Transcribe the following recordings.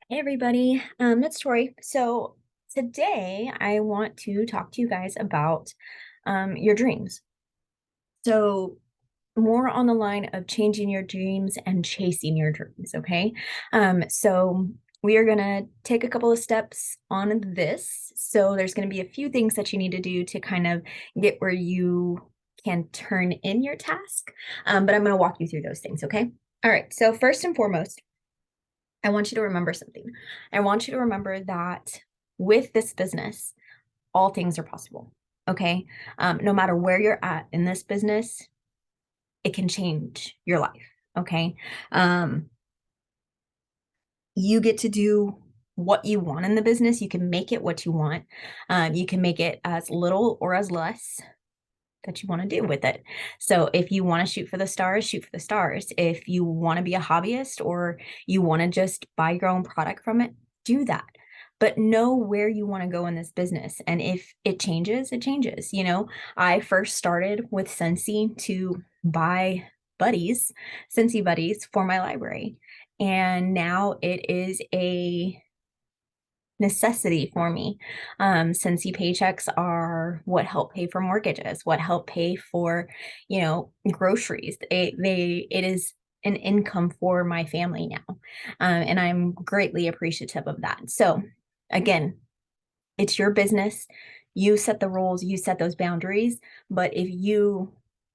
Hey everybody, it's Tori. So today I want to talk to you guys about your dreams. So more on the line of changing your dreams and chasing your dreams, okay? So we are gonna take a couple of steps on this. So there's gonna be a few things that you need to do to kind of get where you can turn in your task. But I'm gonna walk you through those things, okay? All right, so first and foremost, I want you to remember something. I want you to remember that with this business, all things are possible. Okay. No matter where you're at in this business, it can change your life. Okay. Um, you get to do what you want in the business. You can make it what you want. You can make it as little or as less that you want to do with it. So if you want to shoot for the stars, shoot for the stars. If you want to be a hobbyist or you want to just buy your own product from it, do that. But know where you want to go in this business. And if it changes, it changes. I first started with Scentsy to buy buddies, Scentsy buddies for my library. And now it is a necessity for me. Since paychecks are what help pay for mortgages, what help pay for, groceries. It is an income for my family now. And I'm greatly appreciative of that. So again, it's your business. You set the rules, you set those boundaries. But if you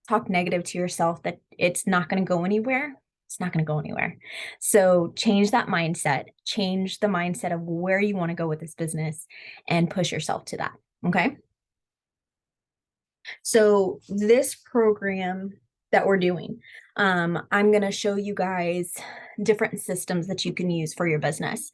talk negative to yourself that it's not going to go anywhere, it's not going to go anywhere. So change that mindset, change the mindset of where you want to go with this business and push yourself to that. Okay. So this program that we're doing, I'm going to show you guys different systems that you can use for your business.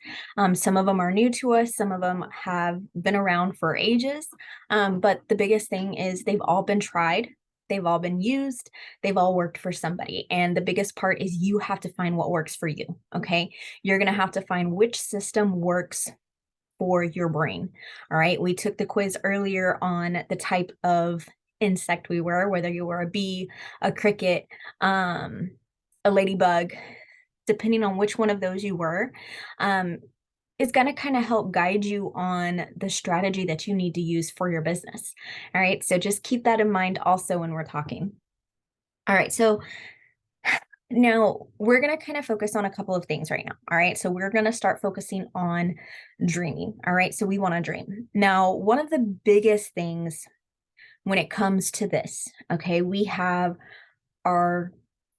Some of them are new to us. Some of them have been around for ages. But the biggest thing is they've all been tried. They've all been used. They've all worked for somebody. And the biggest part is you have to find what works for you. Okay. You're going to have to find which system works for your brain. All right. We took the quiz earlier on the type of insect we were, whether you were a bee, a cricket, a ladybug, depending on which one of those you were, um, is going to kind of help guide you on the strategy that you need to use for your business. All right. So just keep that in mind also when we're talking. All right. So now we're going to kind of focus on a couple of things right now. All right. So we're going to start focusing on dreaming. All right. So we want to dream. Now, one of the biggest things when it comes to this, okay, our,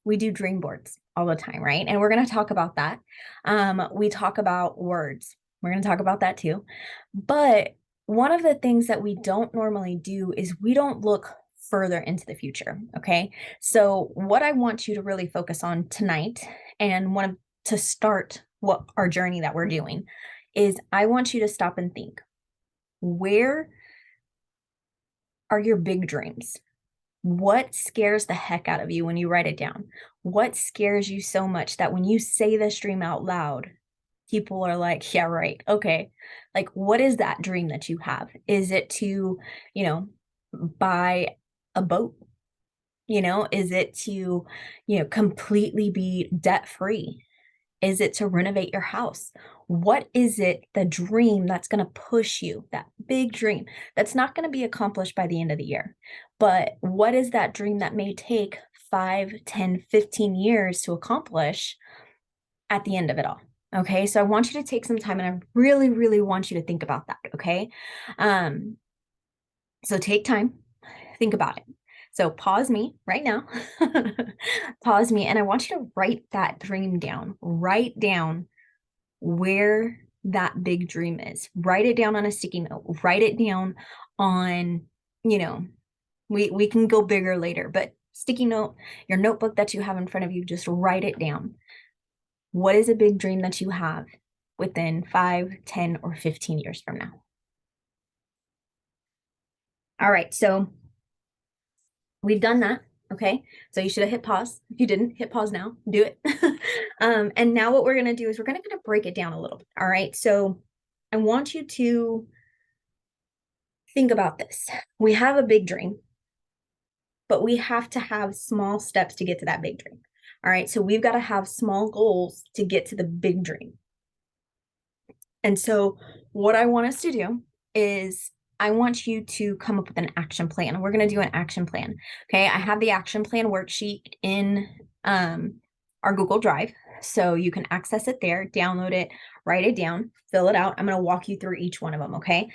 we do dream boards all the time, right? And we're going to talk about that. We talk about words. We're going to talk about that too. But one of the things that we don't normally do is we don't look further into the future. Okay. So, what I want you to really focus on tonight and want to start what our journey that we're doing is I want you to stop and think, where are your big dreams? What scares the heck out of you when you write it down? What scares you so much that when you say this dream out loud, people are like, yeah, right. Okay. Like, what is that dream that you have? Is it to, you know, buy a boat? Is it to, completely be debt free? Is it to renovate your house? What is it, the dream that's going to push you, that big dream that's not going to be accomplished by the end of the year? But what is that dream that may take 5, 10, 15 years to accomplish at the end of it all? Okay. So I want you to take some time and I really, really want you to think about that. Okay. Um, so take time, think about it. So pause me right now. Pause me, and I want you to write that dream down. Write down where that big dream is. Write it down on a sticky note. Write it down on, you know, we can go bigger later, but sticky note, your notebook that you have in front of you, just write it down. What is a big dream that you have within 5, 10, or 15 years from now? All right, so we've done that. Okay, so you should have hit pause. If you didn't, hit pause now. Do it. And now what we're going to do is we're going to kind of break it down a little bit. All right, so I want you to think about this. We have a big dream, but we have to have small steps to get to that big dream. All right, so we've got to have small goals to get to the big dream. And so what I want us to do is I want you to come up with an action plan. We're going to do an action plan. Okay. I have the action plan worksheet in our Google Drive. So you can access it there, download it, write it down, fill it out. I'm going to walk you through each one of them. Okay.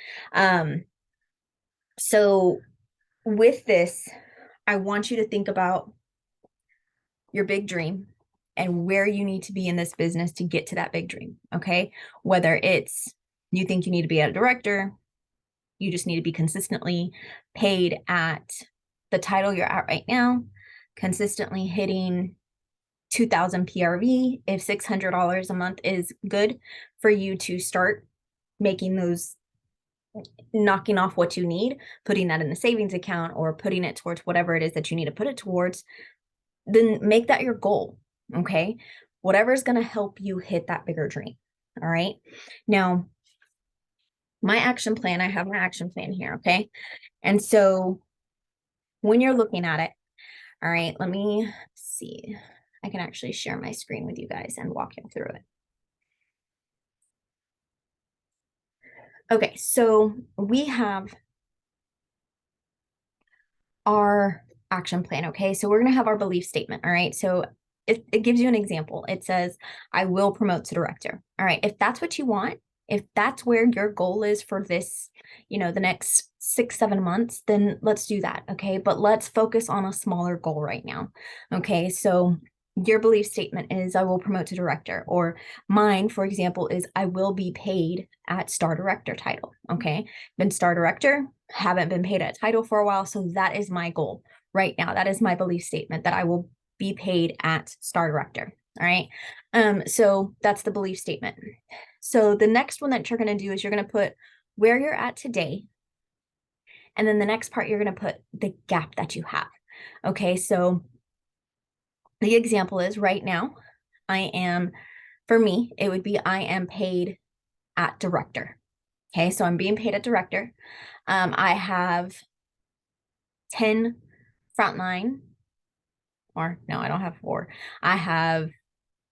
So with this, I want you to think about your big dream and where you need to be in this business to get to that big dream. Okay. Whether it's you think you need to be a director, you just need to be consistently paid at the title you're at right now, consistently hitting 2,000 PRV. If $600 a month is good for you to start making those, knocking off what you need, putting that in the savings account or putting it towards whatever it is that you need to put it towards, then make that your goal. Okay. Whatever's going to help you hit that bigger dream. All right. Now, my action plan, I have my action plan here. Okay. And so when you're looking at it, all right, let me see. I can actually share my screen with you guys and walk you through it. Okay, so we have our action plan. Okay, so we're going to have our belief statement. All right, so it gives you an example. It says, I will promote to director. All right, if that's what you want, if that's where your goal is for this, the next 6-7 months, then let's do that. Okay, but let's focus on a smaller goal right now. Okay, so your belief statement is I will promote to director, or mine, for example, is I will be paid at star director title. Okay, been star director, haven't been paid at title for a while, so that is my goal right now. That is my belief statement, that I will be paid at star director. All right, so that's the belief statement. So the next one that you're going to do is you're going to put where you're at today, and then the next part you're going to put the gap that you have. Okay, so the example is right now, for me, it would be I am paid at director. Okay, so I'm being paid at director. I have 10 frontline, or no, I don't have 4. I have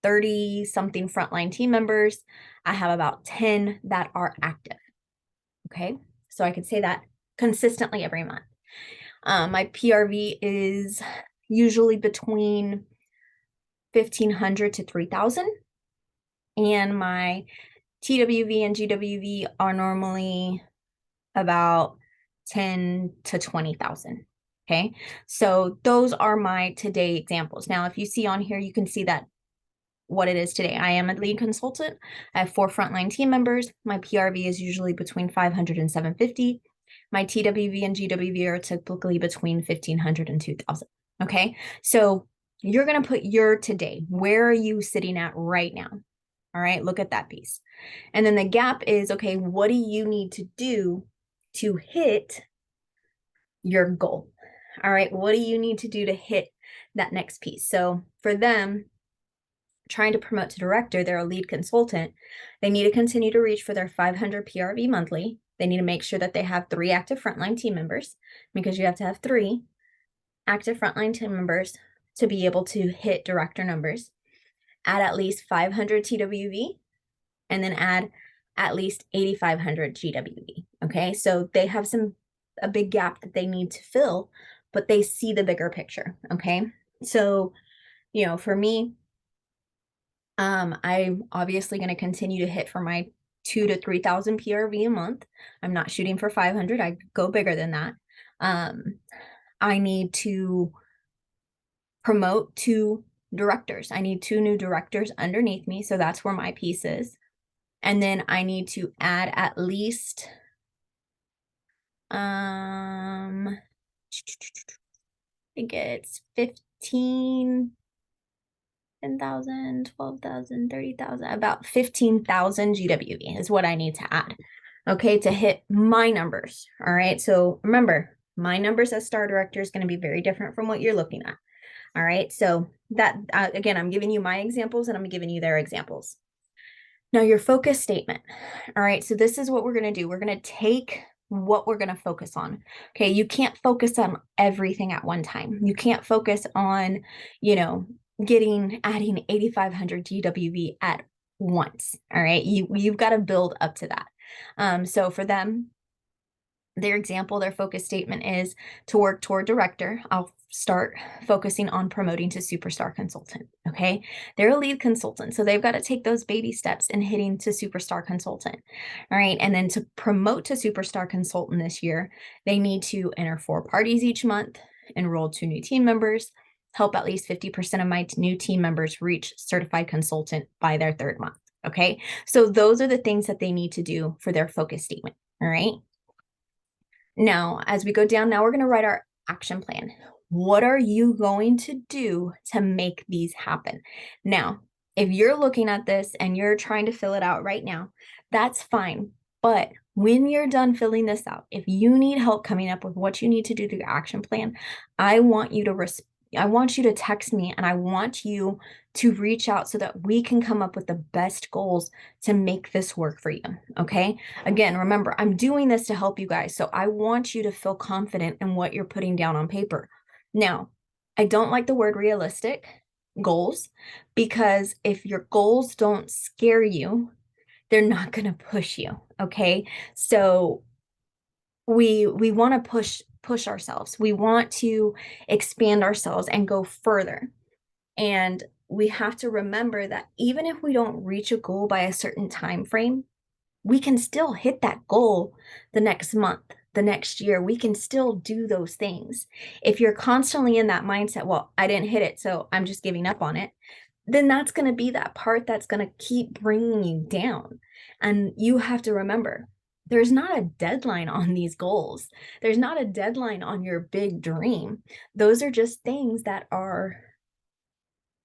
30 something frontline team members. I have about 10 that are active. Okay, so I could say that consistently every month. My PRV is usually between 1,500 to 3,000. And my TWV and GWV are normally about 10 to 20,000. Okay, so those are my today examples. Now, if you see on here, you can see that what it is today. I am a lead consultant. I have 4 frontline team members. My PRV is usually between 500 and 750. My TWV and GWV are typically between 1,500 and 2,000. Okay, so you're going to put your today. Where are you sitting at right now? All right, look at that piece. And then the gap is, okay, what do you need to do to hit your goal? All right, what do you need to do to hit that next piece? So for them, trying to promote to director, they're a lead consultant. They need to continue to reach for their 500 PRV monthly. They need to make sure that they have 3 active frontline team members, because you have to have 3 active frontline team members to be able to hit director numbers. Add at least 500 TWV, and then add at least 8,500 GWV. Okay, so they have a big gap that they need to fill, but they see the bigger picture. Okay, so for me, I'm obviously going to continue to hit for my 2,000 to 3,000 PRV a month. I'm not shooting for 500. I go bigger than that. I need to promote 2 directors. I need 2 new directors underneath me. So that's where my piece is. And then I need to add at least, I think it's 15, 10,000, 12,000, 30,000, about 15,000 GWV is what I need to add. Okay, to hit my numbers. All right, so remember, my numbers as star director is going to be very different from what you're looking at. All right, so that again, I'm giving you my examples and I'm giving you their examples. Now, your focus statement. All right, so this is what we're going to do. We're going to take what we're going to focus on. Okay, you can't focus on everything at one time. You can't focus on, adding 8,500 GWV at once. All right. You've got to build up to that. So for them, their example, their focus statement is to work toward director. I'll start focusing on promoting to superstar consultant. Okay. They're a lead consultant. So they've got to take those baby steps in hitting to superstar consultant. All right. And then to promote to superstar consultant this year, they need to enter 4 parties each month, enroll 2 new team members, help at least 50% of my new team members reach certified consultant by their 3rd month. Okay. So those are the things that they need to do for their focus statement. All right. Now, as we go down, now we're going to write our action plan. What are you going to do to make these happen? Now, if you're looking at this and you're trying to fill it out right now, that's fine. But when you're done filling this out, if you need help coming up with what you need to do to your action plan, I want you to text me, and I want you to reach out so that we can come up with the best goals to make this work for you. Okay. Again, remember, I'm doing this to help you guys. So I want you to feel confident in what you're putting down on paper. Now, I don't like the word realistic goals, because if your goals don't scare you, they're not going to push you. Okay. So we want to push ourselves. We want to expand ourselves and go further. And we have to remember that even if we don't reach a goal by a certain time frame, we can still hit that goal the next month, the next year. We can still do those things. If you're constantly in that mindset, well, I didn't hit it, so I'm just giving up on it, then that's going to be that part that's going to keep bringing you down. And you have to remember, there's not a deadline on these goals. There's not a deadline on your big dream. Those are just things that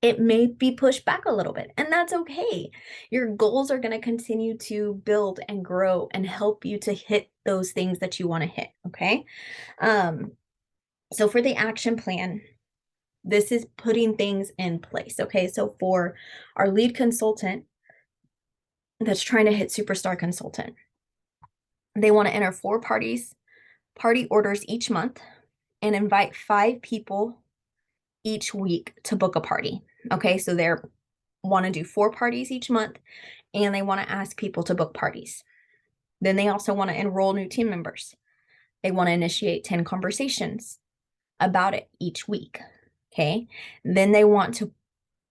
it may be pushed back a little bit, and that's okay. Your goals are going to continue to build and grow and help you to hit those things that you want to hit. Okay. So for the action plan, this is putting things in place. Okay. So for our lead consultant that's trying to hit superstar consultant, they want to enter 4 party orders each month, and invite 5 people each week to book a party. Okay. So they're want to do 4 parties each month, and they want to ask people to book parties. Then they also want to enroll new team members. They want to initiate 10 conversations about it each week. Okay. Then they want to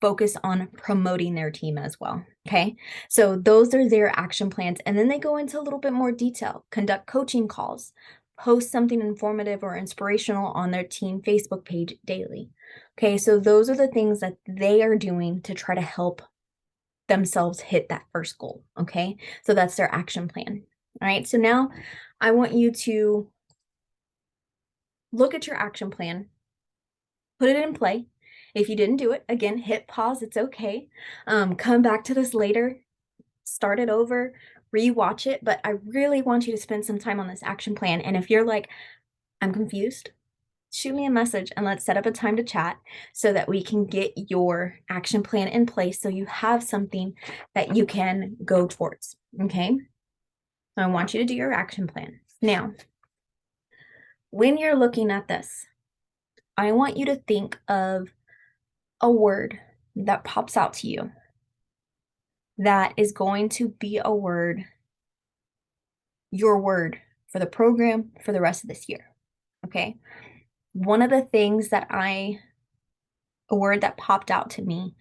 focus on promoting their team as well. Okay. So those are their action plans. And then they go into a little bit more detail, conduct coaching calls, post something informative or inspirational on their team Facebook page daily. Okay. So those are the things that they are doing to try to help themselves hit that first goal. Okay. So that's their action plan. All right. So now I want you to look at your action plan, put it in play. If you didn't do it, again, hit pause. It's okay. Come back to this later, start it over, rewatch it. But I really want you to spend some time on this action plan. And if you're like, I'm confused, shoot me a message and let's set up a time to chat so that we can get your action plan in place so you have something that you can go towards. Okay. So I want you to do your action plan. Now, when you're looking at this, I want you to think of a word that pops out to you that is going to be your word for the program for the rest of this year. Okay. One of the things a word that popped out to me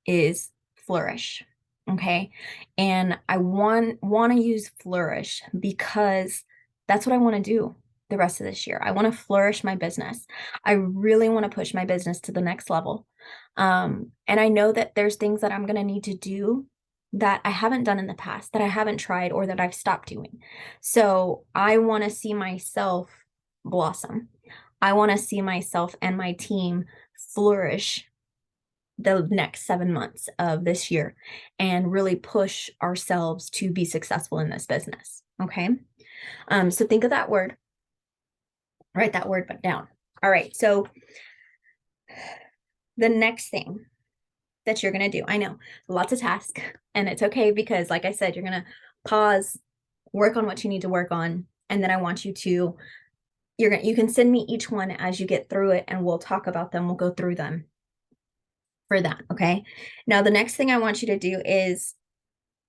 is flourish. Okay. And I want to use flourish because that's what I want to do the rest of this year. I want to flourish my business. I really want to push my business to the next level. And I know that there's things that I'm going to need to do that I haven't done in the past, that I haven't tried, or that I've stopped doing. So I want to see myself blossom. I want to see myself and my team flourish the next 7 months of this year and really push ourselves to be successful in this business. Okay. So think of that word, write that word down. All right. So the next thing that you're going to do, I know lots of tasks, and it's okay because like I said, you're going to pause, work on what you need to work on. And then I want you to, you can send me each one as you get through it, and we'll talk about them. We'll go through them for that. Okay. Now, the next thing I want you to do is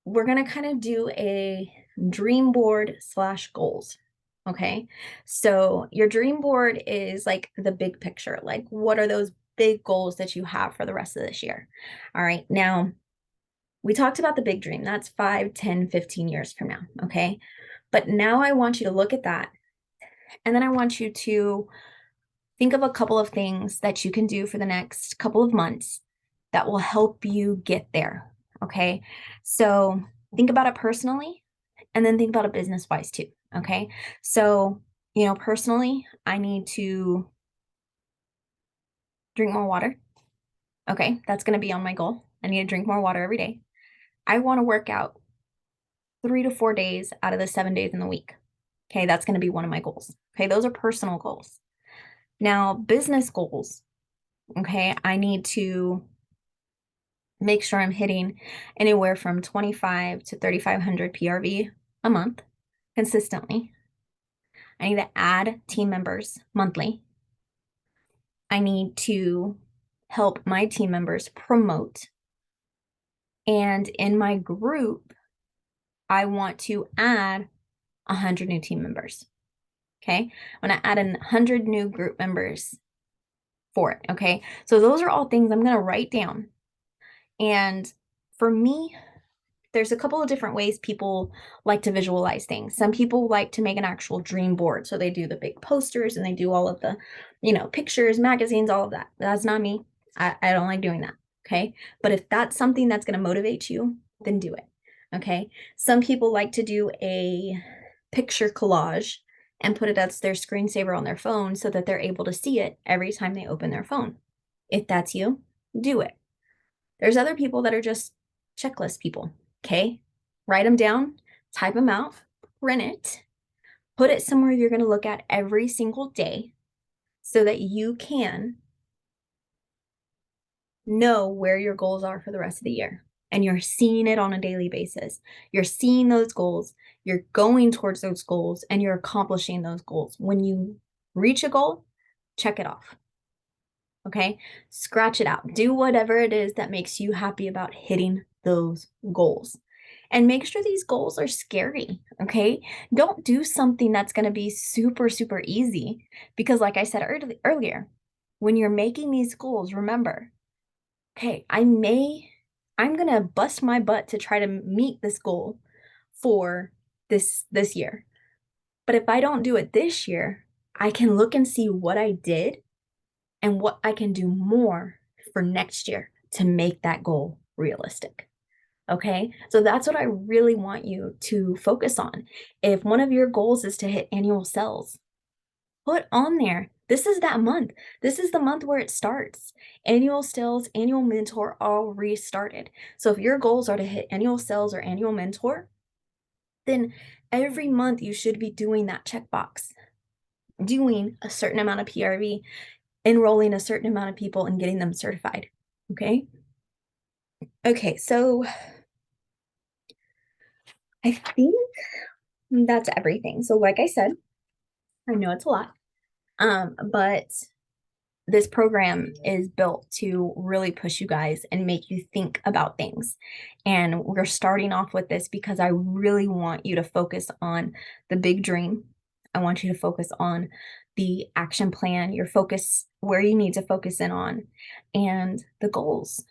we're going to kind of do a dream board / goals. Okay. So your dream board is like the big picture. Like, what are those big goals that you have for the rest of this year? All right. Now, we talked about the big dream. That's 5, 10, 15 years from now. Okay. But now I want you to look at that. And then I want you to think of a couple of things that you can do for the next couple of months that will help you get there. Okay. So think about it personally and then think about it business wise too. Okay. So, personally, I need to drink more water. Okay. That's going to be on my goal. I need to drink more water every day. I want to work out 3 to 4 days out of the 7 days in the week. Okay. That's going to be one of my goals. Okay. Those are personal goals. Now, business goals. Okay. I need to make sure I'm hitting anywhere from 25 to 3,500 PRV a month consistently. I need to add team members monthly. I need to help my team members promote. And in my group, I want to add 100 new team members. Okay. I'm going to add 100 new group members for it. Okay. So those are all things I'm going to write down. And for me, there's a couple of different ways people like to visualize things. Some people like to make an actual dream board. So they do the big posters and they do all of the, pictures, magazines, all of that. That's not me. I don't like doing that. Okay. But if that's something that's going to motivate you, then do it. Okay. Some people like to do a picture collage and put it as their screensaver on their phone so that they're able to see it every time they open their phone. If that's you, do it. There's other people that are just checklist people. Okay. Write them down, type them out, print it, put it somewhere you're going to look at every single day so that you can know where your goals are for the rest of the year. And you're seeing it on a daily basis. You're seeing those goals, you're going towards those goals, and you're accomplishing those goals. When you reach a goal, check it off. Okay. Scratch it out. Do whatever it is that makes you happy about hitting those goals. And make sure these goals are scary. Okay. Don't do something that's going to be super, super easy. Because, like I said earlier, when you're making these goals, remember, okay, I'm going to bust my butt to try to meet this goal for this year. But if I don't do it this year, I can look and see what I did and what I can do more for next year to make that goal realistic. Okay. So that's what I really want you to focus on. If one of your goals is to hit annual sales, put on there, this is that month. This is the month where it starts. Annual sales, annual mentor all restarted. So if your goals are to hit annual sales or annual mentor, then every month you should be doing that checkbox, doing a certain amount of PRV, enrolling a certain amount of people and getting them certified. Okay. Okay. So I think that's everything. So like I said, I know it's a lot, but this program is built to really push you guys and make you think about things. And we're starting off with this because I really want you to focus on the big dream. I want you to focus on the action plan, your focus, where you need to focus in on, and the goals,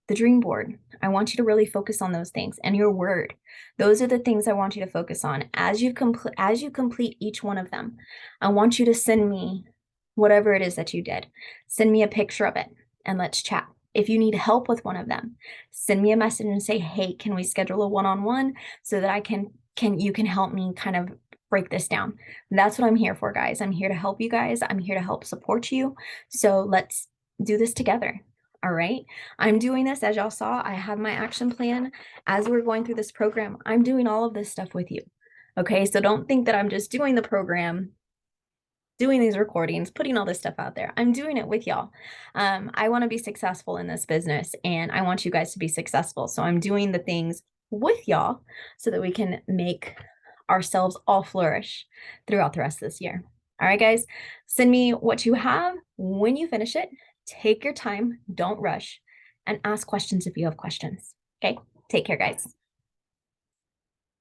the dream board. I want you to really focus on those things and your word. Those are the things I want you to focus on as you complete each one of them. I want you to send me whatever it is that you did. Send me a picture of it and let's chat. If you need help with one of them, send me a message and say, "Hey, can we schedule a one-on-one so that you can help me kind of break this down?" That's what I'm here for, guys. I'm here to help you guys. I'm here to help support you. So let's do this together. All right. I'm doing this, as y'all saw, I have my action plan. As we're going through this program, I'm doing all of this stuff with you. Okay. So don't think that I'm just doing the program, doing these recordings, putting all this stuff out there. I'm doing it with y'all. I want to be successful in this business and I want you guys to be successful. So I'm doing the things with y'all so that we can make ourselves all flourish throughout the rest of this year. All right, guys, send me what you have when you finish it. Take your time, don't rush, and ask questions if you have questions. Okay, take care, guys.